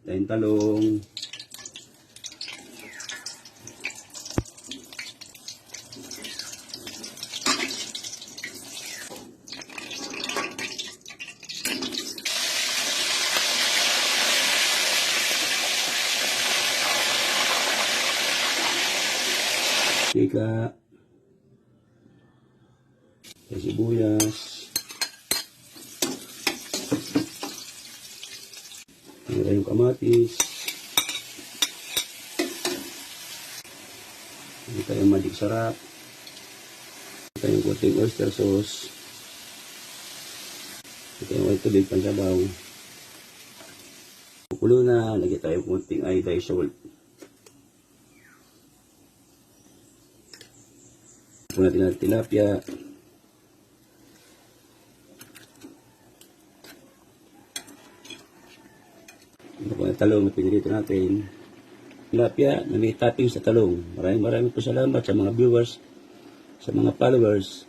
Tayong talong. Sika. Sibuyas. Mura yung kamatis. Hindi tayong magic sarap. Hindi tayong kunting oyster sauce. Hindi tayong white tubig pansabaw. Kukulo na. Lagi tayong kunting iodized salt. Puno natin ang tilapia. Ito po ang talong na pinilito natin. Tilapia na may topping sa talong. Maraming po salamat sa mga viewers, sa mga followers.